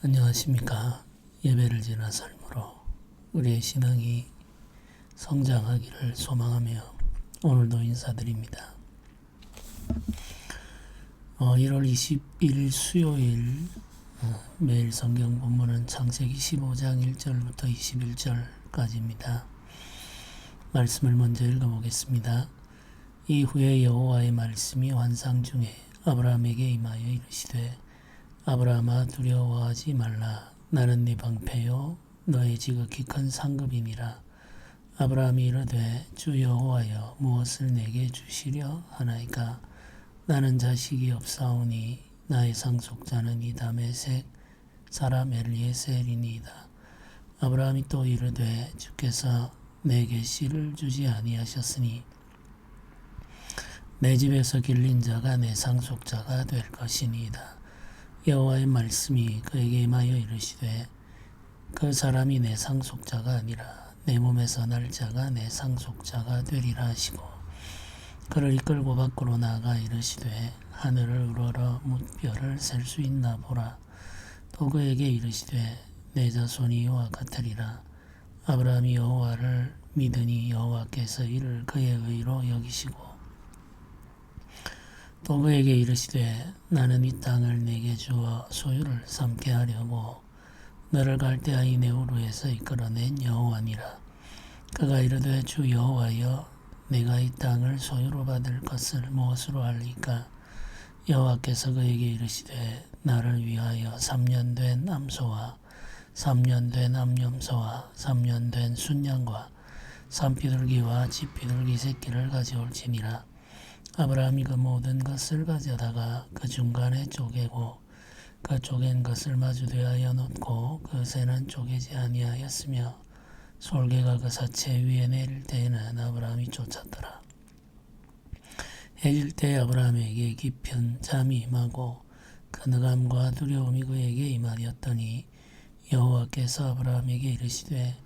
안녕하십니까. 예배를 지나 삶으로 우리의 신앙이 성장하기를 소망하며 오늘도 인사드립니다. 1월 21일 수요일 매일 성경 본문은 창세기 15장 1절부터 21절까지입니다. 말씀을 먼저 읽어보겠습니다. 이후에 여호와의 말씀이 환상 중에 아브라함에게 임하여 이르시되 아브라함아 두려워하지 말라. 나는 네 방패요 너의 지극히 큰 상급이니라. 아브라함이 이르되 주 여호와여 무엇을 내게 주시려 하나이까. 나는 자식이 없사오니 나의 상속자는 이 다메섹 사람 엘리에셀이니이다. 아브라함이 또 이르되 주께서 내게 씨를 주지 아니하셨으니 내 집에서 길린 자가 내 상속자가 될 것이니이다. 여호와의 말씀이 그에게 임하여 이르시되 그 사람이 내 상속자가 아니라 내 몸에서 날 자가 내 상속자가 되리라 하시고 그를 이끌고 밖으로 나아가 이르시되 하늘을 우러러 뭇별을 셀 수 있나 보라. 또 그에게 이르시되 내 자손이 이와 같으리라. 아브라함이 여호와를 믿으니 여호와께서 이를 그의 의로 여기시고 또 그에게 이르시되 나는 이 땅을 내게 주어 소유를 삼게 하려고 너를 갈대아인 우르에서 이끌어낸 여호와니라. 그가 이르되 주 여호와여 내가 이 땅을 소유로 받을 것을 무엇으로 알리까. 여호와께서 그에게 이르시되 나를 위하여 3년 된 암소와 3년 된 암염소와 3년 된 순양과 산비둘기와 집비둘기 새끼를 가져올지니라. 아브라함이 그 모든 것을 가져다가 그 중간에 쪼개고 그 쪼갠 것을 마주 대하여 놓고 그 새는 쪼개지 아니하였으며 솔개가 그 사체 위에 내릴 때에는 아브라함이 쫓았더라. 해질 때 아브라함에게 깊은 잠이 임하고 그늘감과 두려움이 그에게 임하였더니 여호와께서 아브라함에게 이르시되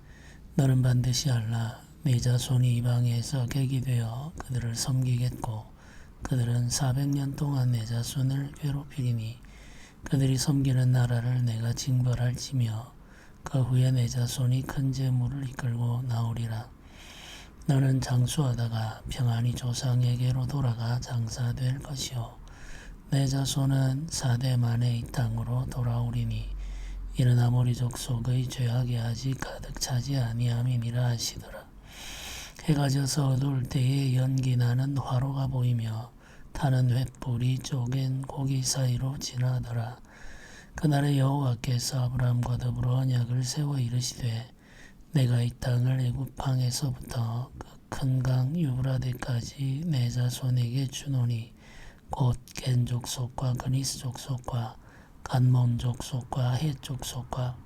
너는 반드시 알라. 네 자손이 이방에서 객이 되어 그들을 섬기겠고 그들은 400년 동안 내 자손을 괴롭히리니 그들이 섬기는 나라를 내가 징벌할지며 그 후에 내 자손이 큰 재물을 이끌고 나오리라. 너는 장수하다가 평안히 조상에게로 돌아가 장사될 것이요 내 자손은 4대 만에 이 땅으로 돌아오리니 이는 아모리 족속의 죄악이 아직 가득 차지 아니함이니라 하시더라. 해가 져서 어두울 때에 연기 나는 화로가 보이며 타는 횃불이 쪼갠 고기 사이로 지나더라. 그날에 여호와께서 아브라함과 더불어 언약을 세워 이르시되 내가 이 땅을 애굽 방에서부터 그 큰 강 유브라데까지 내 자손에게 주노니 곧 겐 족속과 그니스 족속과 간몬 족속과 헷 족속과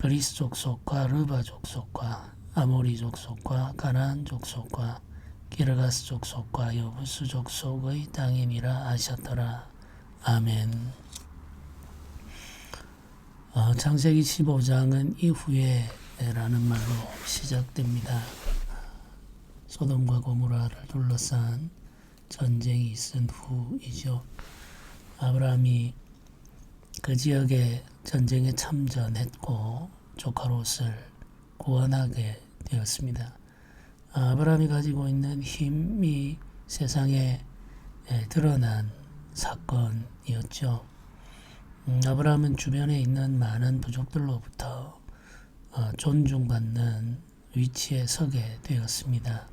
그리스 족속과 르바 족속과 아모리 족속과 가나안 족속과 기르가스 족속과 여부스 족속의 땅이니라 하셨더라. 아멘. 창세기 15장은 이후에 라는 말로 시작됩니다. 소돔과 고모라를 둘러싼 전쟁이 있은 후이죠. 아브라함이 그 지역에 전쟁에 참전했고 조카 롯을 구원하게 되었습니다. 아브라함이 가지고 있는 힘이 세상에 드러난 사건이었죠. 아브라함은 주변에 있는 많은 부족들로부터 존중받는 위치에 서게 되었습니다.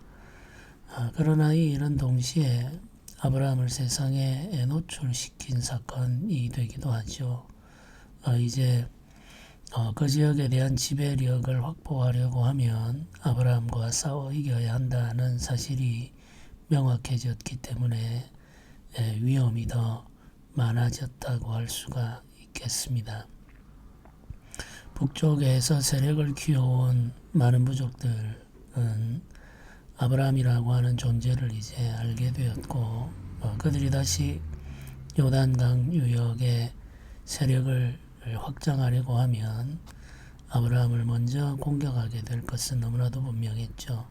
그러나 이 일은 동시에 아브라함을 세상에 노출시킨 사건이 되기도 하죠. 이제 그 지역에 대한 지배력을 확보하려고 하면 아브라함과 싸워 이겨야 한다는 사실이 명확해졌기 때문에 위험이 더 많아졌다고 할 수가 있겠습니다. 북쪽에서 세력을 키워온 많은 부족들은 아브라함이라고 하는 존재를 이제 알게 되었고 그들이 다시 요단강 유역의 세력을 확장하려고 하면 아브라함을 먼저 공격하게 될 것은 너무나도 분명했죠.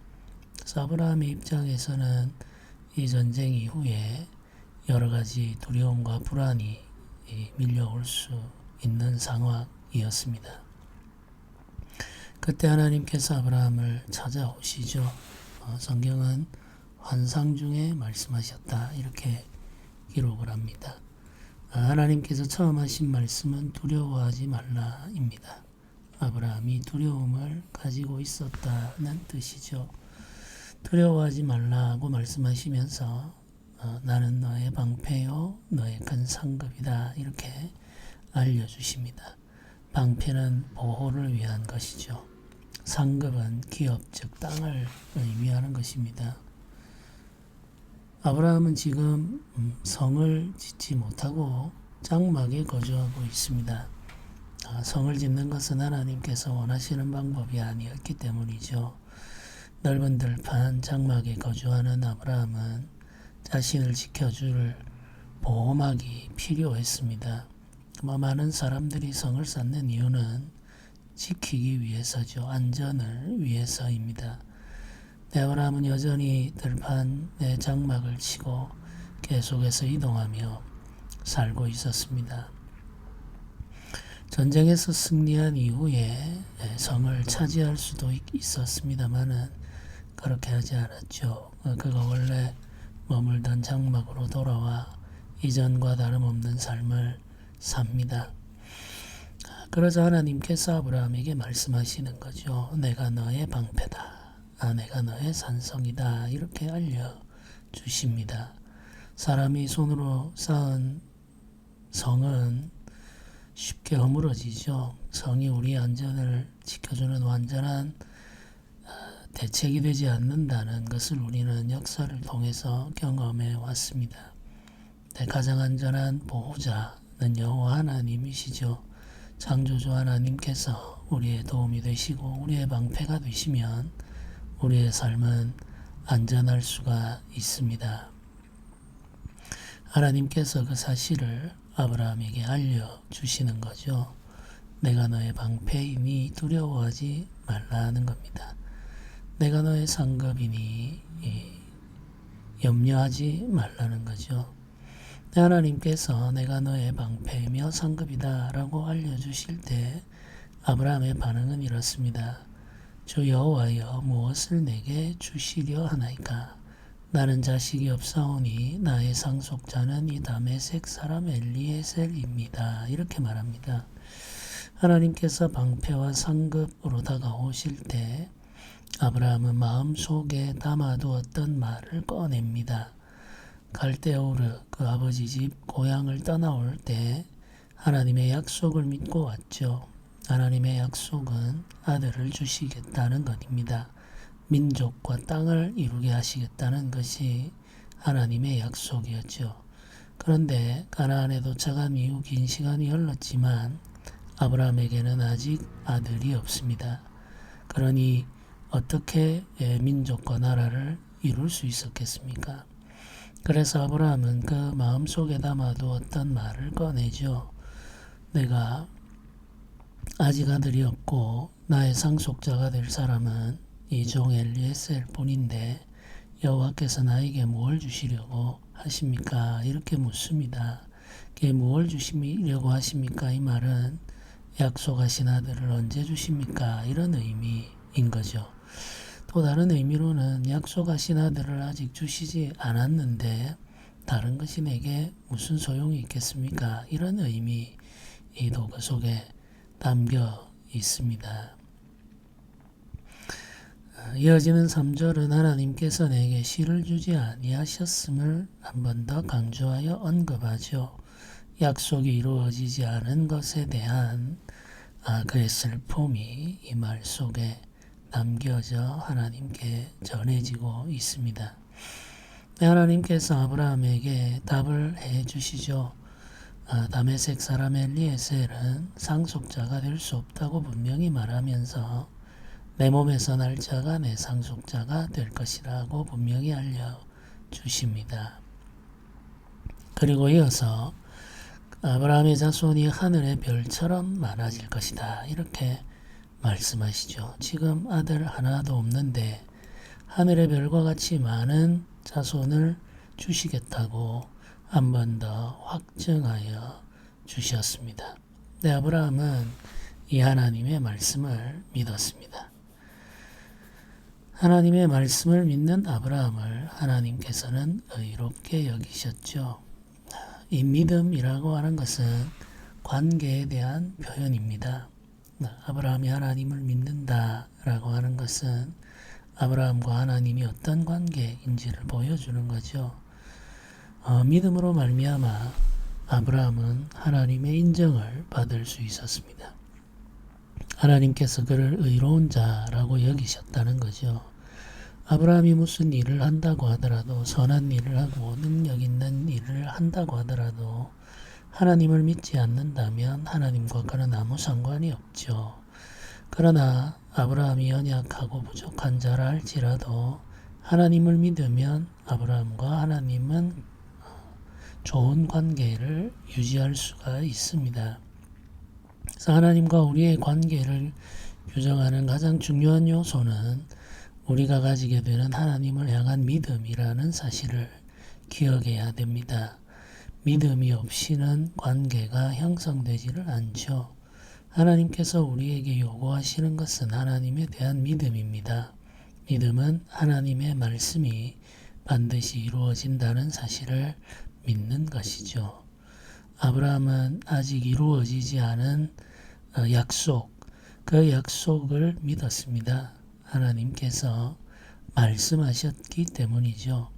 그래서 아브라함의 입장에서는 이 전쟁 이후에 여러 가지 두려움과 불안이 밀려올 수 있는 상황이었습니다. 그때 하나님께서 아브라함을 찾아오시죠. 성경은 환상 중에 말씀하셨다 이렇게 기록을 합니다. 하나님께서 처음 하신 말씀은 두려워하지 말라입니다. 아브라함이 두려움을 가지고 있었다는 뜻이죠. 두려워하지 말라고 말씀하시면서 나는 너의 방패요 너의 큰 상급이다 이렇게 알려주십니다. 방패는 보호를 위한 것이죠. 상급은 기업 즉 땅을 의미하는 것입니다. 아브라함은 지금 성을 짓지 못하고 장막에 거주하고 있습니다. 성을 짓는 것은 하나님께서 원하시는 방법이 아니었기 때문이죠. 넓은 들판 장막에 거주하는 아브라함은 자신을 지켜줄 보호막이 필요했습니다. 많은 사람들이 성을 쌓는 이유는 지키기 위해서죠. 안전을 위해서입니다. 아브라함은 여전히 들판에 장막을 치고 계속해서 이동하며 살고 있었습니다. 전쟁에서 승리한 이후에 성을 차지할 수도 있었습니다만은 그렇게 하지 않았죠. 그가 원래 머물던 장막으로 돌아와 이전과 다름없는 삶을 삽니다. 그러자 하나님께서 아브라함에게 말씀하시는 거죠. 내가 너의 방패다. 내가 너의 산성이다. 이렇게 알려주십니다. 사람이 손으로 쌓은 성은 쉽게 허물어지죠. 성이 우리 안전을 지켜주는 완전한 대책이 되지 않는다는 것을 우리는 역사를 통해서 경험해 왔습니다. 가장 안전한 보호자는 여호와 하나님이시죠. 창조주 하나님께서 우리의 도움이 되시고 우리의 방패가 되시면 우리의 삶은 안전할 수가 있습니다. 하나님께서 그 사실을 아브라함에게 알려주시는 거죠. 내가 너의 방패이니 두려워하지 말라는 겁니다. 내가 너의 상급이니 염려하지 말라는 거죠. 하나님께서 내가 너의 방패이며 상급이다 라고 알려주실 때 아브라함의 반응은 이렇습니다. 주 여호와여 무엇을 내게 주시려 하나이까? 나는 자식이 없사오니 나의 상속자는 이 다메섹 사람 엘리에셀입니다. 이렇게 말합니다. 하나님께서 방패와 상급으로 다가오실 때 아브라함은 마음속에 담아두었던 말을 꺼냅니다. 갈대우르 그 아버지 집 고향을 떠나올 때 하나님의 약속을 믿고 왔죠. 하나님의 약속은 아들을 주시겠다는 것입니다. 민족과 땅을 이루게 하시겠다는 것이 하나님의 약속이었죠. 그런데 가나안에 도착한 이후 긴 시간이 흘렀지만 아브라함에게는 아직 아들이 없습니다. 그러니 어떻게 민족과 나라를 이룰 수 있었겠습니까? 그래서 아브라함은 그 마음속에 담아두었던 말을 꺼내죠. 내가 아직 아들이 없고 나의 상속자가 될 사람은 이 종 엘리에셀 뿐인데 여호와께서 나에게 무엇을 주시려고 하십니까? 이렇게 묻습니다. 그게 무엇을 주시려고 하십니까? 이 말은 약속하신 아들을 언제 주십니까? 이런 의미인 거죠. 또 다른 의미로는 약속하신 아들을 아직 주시지 않았는데 다른 것이 내게 무슨 소용이 있겠습니까? 이런 의미도 그 속에 담겨 있습니다. 이어지는 3절은 하나님께서 내게 씨를 주지 아니하셨음을 한 번 더 강조하여 언급하죠. 약속이 이루어지지 않은 것에 대한 그의 슬픔이 이 말 속에 남겨져 하나님께 전해지고 있습니다. 하나님께서 아브라함에게 답을 해 주시죠. 다메섹 사람 엘리에셀은 상속자가 될 수 없다고 분명히 말하면서 내 몸에서 날 자가 내 상속자가 될 것이라고 분명히 알려주십니다. 그리고 이어서 아브라함의 자손이 하늘의 별처럼 많아질 것이다. 이렇게 말씀하시죠. 지금 아들 하나도 없는데 하늘의 별과 같이 많은 자손을 주시겠다고 한 번 더 확증하여 주셨습니다. 네, 아브라함은 이 하나님의 말씀을 믿었습니다. 하나님의 말씀을 믿는 아브라함을 하나님께서는 의롭게 여기셨죠. 이 믿음이라고 하는 것은 관계에 대한 표현입니다. 아브라함이 하나님을 믿는다라고 하는 것은 아브라함과 하나님이 어떤 관계인지를 보여주는 거죠. 믿음으로 말미암아 아브라함은 하나님의 인정을 받을 수 있었습니다. 하나님께서 그를 의로운 자라고 여기셨다는 거죠. 아브라함이 무슨 일을 한다고 하더라도, 선한 일을 하고 능력 있는 일을 한다고 하더라도 하나님을 믿지 않는다면 하나님과 그는 아무 상관이 없죠. 그러나 아브라함이 연약하고 부족한 자라 할지라도 하나님을 믿으면 아브라함과 하나님은 좋은 관계를 유지할 수가 있습니다. 그래서 하나님과 우리의 관계를 규정하는 가장 중요한 요소는 우리가 가지게 되는 하나님을 향한 믿음이라는 사실을 기억해야 됩니다. 믿음이 없이는 관계가 형성되지를 않죠. 하나님께서 우리에게 요구하시는 것은 하나님에 대한 믿음입니다. 믿음은 하나님의 말씀이 반드시 이루어진다는 사실을 믿는 것이죠. 아브라함은 아직 이루어지지 않은 약속, 그 약속을 믿었습니다. 하나님께서 말씀하셨기 때문이죠.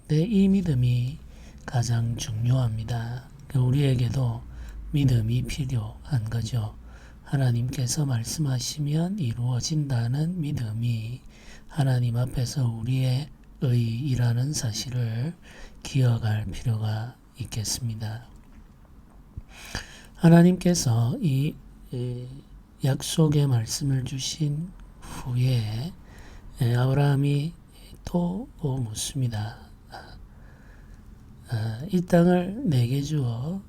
네, 이 믿음이 가장 중요합니다. 우리에게도 믿음이 필요한 거죠. 하나님께서 말씀하시면 이루어진다는 믿음이 하나님 앞에서 우리의 의라는 사실을 기억할 필요가 있겠습니다. 하나님께서 이 약속의 말씀을 주신 후에 아브라함이 또 묻습니다. 이 땅을 내게 주어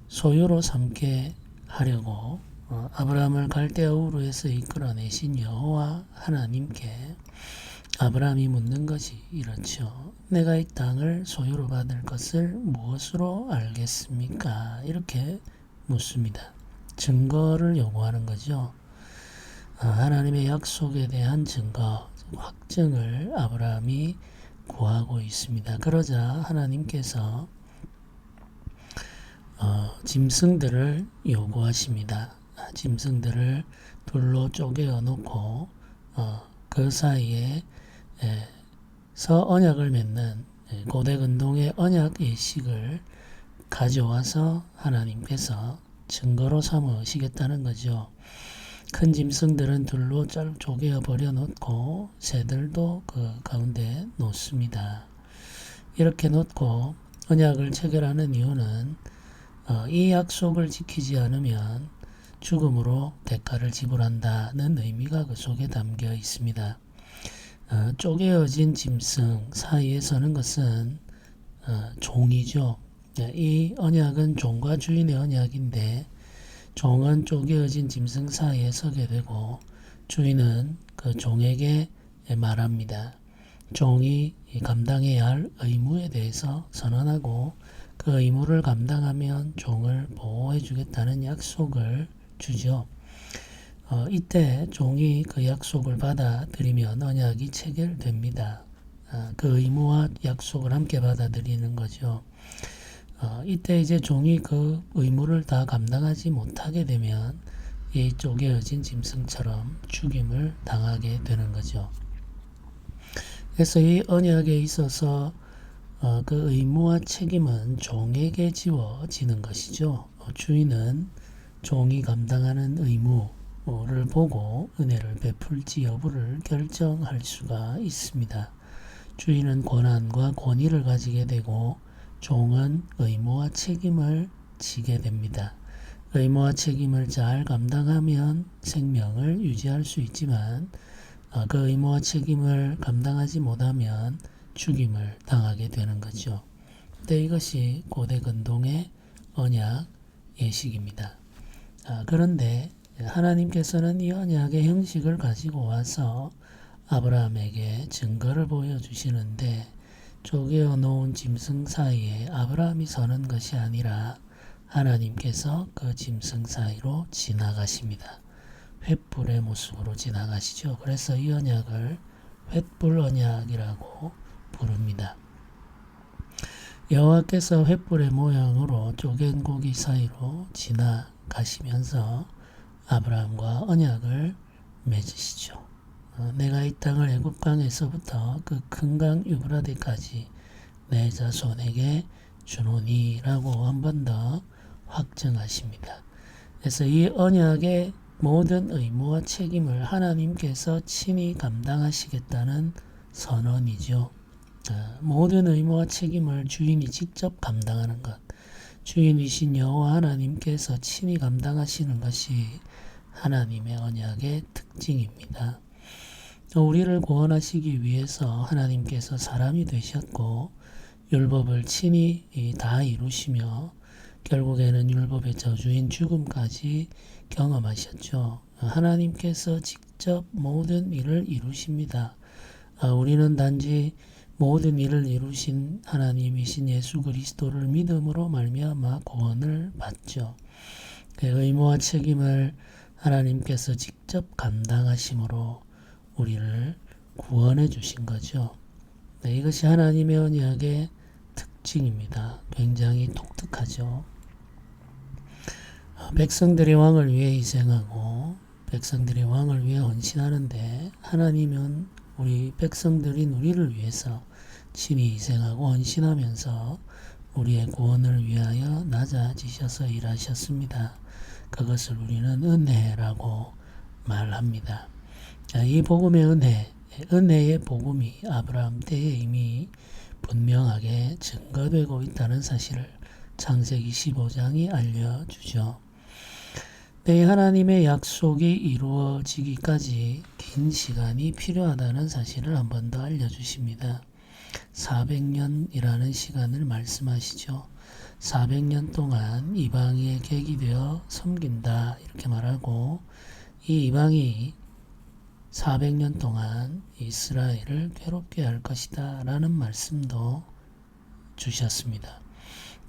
소유로 삼게 하려고 아브라함을 갈대아 우르에서 이끌어내신 여호와 하나님께 아브라함이 묻는 것이 이렇죠. 내가 이 땅을 소유로 받을 것을 무엇으로 알겠습니까? 이렇게 묻습니다. 증거를 요구하는 거죠. 하나님의 약속에 대한 증거, 확증을 아브라함이 구하고 있습니다. 그러자 하나님께서 짐승들을 요구하십니다. 짐승들을 둘로 쪼개어 놓고 그 사이에서 언약을 맺는 고대근동의 언약 예식을 가져와서 하나님께서 증거로 삼으시겠다는 거죠. 큰 짐승들은 둘로 쪼개어 버려 놓고 새들도 그 가운데 놓습니다. 이렇게 놓고 언약을 체결하는 이유는 이 약속을 지키지 않으면 죽음으로 대가를 지불한다는 의미가 그 속에 담겨 있습니다. 쪼개어진 짐승 사이에 서는 것은 종이죠. 이 언약은 종과 주인의 언약인데 종은 쪼개어진 짐승 사이에 서게 되고 주인은 그 종에게 말합니다. 종이 감당해야 할 의무에 대해서 선언하고 그 의무를 감당하면 종을 보호해 주겠다는 약속을 주죠. 이때 종이 그 약속을 받아들이면 언약이 체결됩니다. 그 의무와 약속을 함께 받아들이는 거죠. 이때 이제 종이 그 의무를 다 감당하지 못하게 되면 이 쪼개어진 짐승처럼 죽임을 당하게 되는 거죠. 그래서 이 언약에 있어서 그 의무와 책임은 종에게 지워지는 것이죠. 주인은 종이 감당하는 의무를 보고 은혜를 베풀지 여부를 결정할 수가 있습니다. 주인은 권한과 권위를 가지게 되고 종은 의무와 책임을 지게 됩니다. 의무와 책임을 잘 감당하면 생명을 유지할 수 있지만 그 의무와 책임을 감당하지 못하면 죽임을 당하게 되는 거죠. 근데 이것이 고대 근동의 언약 예식입니다. 그런데 하나님께서는 이 언약의 형식을 가지고 와서 아브라함에게 증거를 보여주시는데 쪼개어 놓은 짐승 사이에 아브라함이 서는 것이 아니라 하나님께서 그 짐승 사이로 지나가십니다. 횃불의 모습으로 지나가시죠. 그래서 이 언약을 횃불 언약이라고 부릅니다. 여호와께서 횃불의 모양으로 쪼갠 고기 사이로 지나가시면서 아브라함과 언약을 맺으시죠. 내가 이 땅을 애굽 강에서부터 그 큰 강 유브라데까지 내 자손에게 주노니라고 한 번 더 확정하십니다. 그래서 이 언약의 모든 의무와 책임을 하나님께서 친히 감당하시겠다는 선언이죠. 모든 의무와 책임을 주인이 직접 감당하는 것, 주인이신 여호와 하나님께서 친히 감당하시는 것이 하나님의 언약의 특징입니다. 우리를 구원하시기 위해서 하나님께서 사람이 되셨고 율법을 친히 다 이루시며 결국에는 율법의 저주인 죽음까지 경험하셨죠. 하나님께서 직접 모든 일을 이루십니다. 우리는 단지 모든 일을 이루신 하나님이신 예수 그리스도를 믿음으로 말미암아 구원을 받죠. 그 의무와 책임을 하나님께서 직접 감당하심으로 우리를 구원해 주신 거죠. 이것이 하나님의 언약의 특징입니다. 굉장히 독특하죠. 백성들의 왕을 위해 희생하고 백성들의 왕을 위해 헌신하는데 하나님은 우리 백성들인 우리를 위해서 친히 희생하고 헌신하면서 우리의 구원을 위하여 낮아지셔서 일하셨습니다. 그것을 우리는 은혜라고 말합니다. 이 복음의 은혜의 복음이 아브라함 때에 이미 분명하게 증거되고 있다는 사실을 창세기 15장이 알려주죠. 하나님의 약속이 이루어지기까지 긴 시간이 필요하다는 사실을 한 번 더 알려주십니다. 400년이라는 시간을 말씀하시죠. 400년 동안 이방인의 객이 되어 섬긴다 이렇게 말하고 이 이방이 400년 동안 이스라엘을 괴롭게 할 것이다 라는 말씀도 주셨습니다.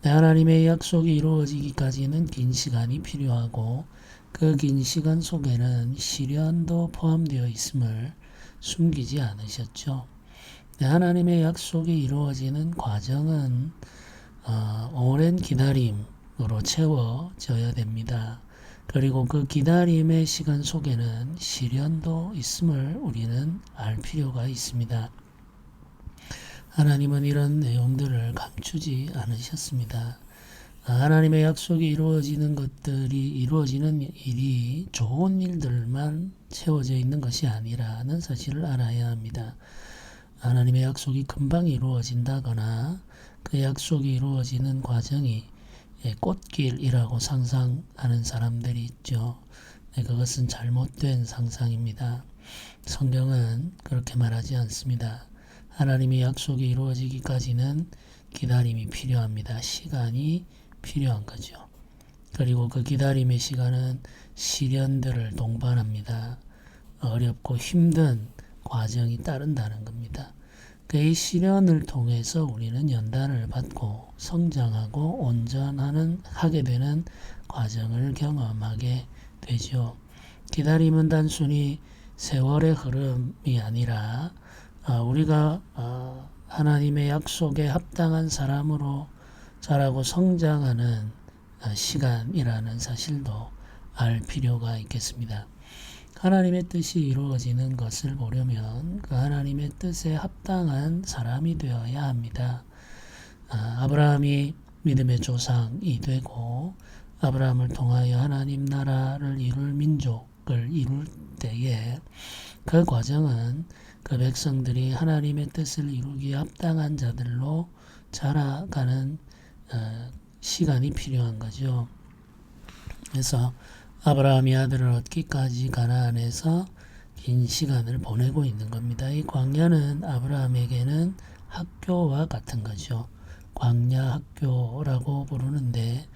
하나님의 약속이 이루어지기까지는 긴 시간이 필요하고 그 긴 시간 속에는 시련도 포함되어 있음을 숨기지 않으셨죠. 하나님의 약속이 이루어지는 과정은 오랜 기다림으로 채워져야 됩니다. 그리고 그 기다림의 시간 속에는 시련도 있음을 우리는 알 필요가 있습니다. 하나님은 이런 내용들을 감추지 않으셨습니다. 하나님의 약속이 이루어지는 일이 좋은 일들만 채워져 있는 것이 아니라는 사실을 알아야 합니다. 하나님의 약속이 금방 이루어진다거나 그 약속이 이루어지는 과정이 꽃길이라고 상상하는 사람들이 있죠. 그것은 잘못된 상상입니다. 성경은 그렇게 말하지 않습니다. 하나님의 약속이 이루어지기까지는 기다림이 필요합니다. 시간이 필요한 거죠. 그리고 그 기다림의 시간은 시련들을 동반합니다. 어렵고 힘든 과정이 따른다는 겁니다. 이 시련을 통해서 우리는 연단을 받고 성장하고 온전하게 되는 과정을 경험하게 되죠. 기다림은 단순히 세월의 흐름이 아니라 우리가 하나님의 약속에 합당한 사람으로 자라고 성장하는 시간이라는 사실도 알 필요가 있겠습니다. 하나님의 뜻이 이루어지는 것을 보려면 그 하나님의 뜻에 합당한 사람이 되어야 합니다. 아브라함이 믿음의 조상이 되고 아브라함을 통하여 하나님 나라를 이룰 민족을 이룰 때에 그 과정은 그 백성들이 하나님의 뜻을 이루기에 합당한 자들로 자라가는 시간이 필요한 거죠. 그래서 아브라함이 아들을 얻기까지 가나안에서 긴 시간을 보내고 있는 겁니다. 이 광야는 아브라함에게는 학교와 같은 거죠. 광야 학교라고 부르는데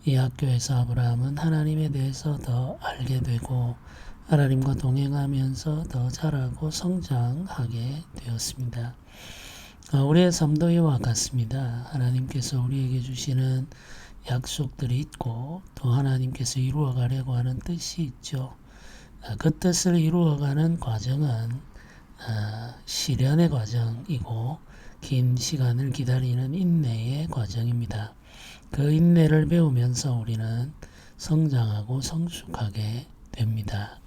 이 학교에서 아브라함은 하나님에 대해서 더 알게 되고 하나님과 동행하면서 더 자라고 성장하게 되었습니다. 우리의 삶도 이와 같습니다. 하나님께서 우리에게 주시는 약속들이 있고 또 하나님께서 이루어가려고 하는 뜻이 있죠. 그 뜻을 이루어가는 과정은 시련의 과정이고 긴 시간을 기다리는 인내의 과정입니다. 그 인내를 배우면서 우리는 성장하고 성숙하게 됩니다.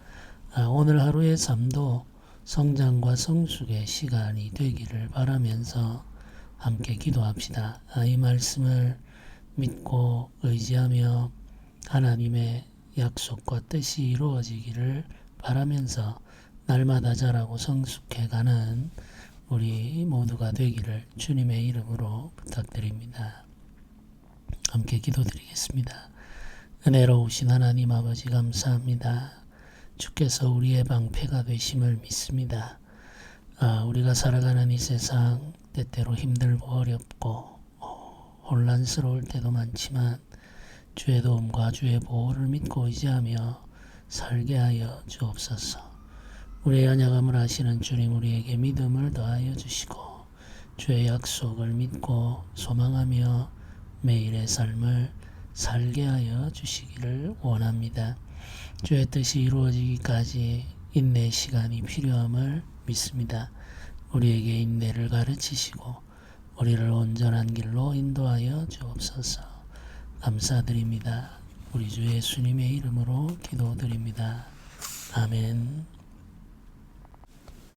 오늘 하루의 삶도 성장과 성숙의 시간이 되기를 바라면서 함께 기도합시다. 이 말씀을 믿고 의지하며 하나님의 약속과 뜻이 이루어지기를 바라면서 날마다 자라고 성숙해가는 우리 모두가 되기를 주님의 이름으로 부탁드립니다. 함께 기도드리겠습니다. 은혜로우신 하나님 아버지 감사합니다. 주께서 우리의 방패가 되심을 믿습니다. 우리가 살아가는 이 세상 때때로 힘들고 어렵고 혼란스러울 때도 많지만 주의 도움과 주의 보호를 믿고 의지하며 살게 하여 주옵소서. 우리의 연약함을 아시는 주님, 우리에게 믿음을 더하여 주시고 주의 약속을 믿고 소망하며 매일의 삶을 살게 하여 주시기를 원합니다. 주의 뜻이 이루어지기까지 인내의 시간이 필요함을 믿습니다. 우리에게 인내를 가르치시고 우리를 온전한 길로 인도하여 주옵소서. 감사드립니다. 우리 주 예수님의 이름으로 기도드립니다. 아멘.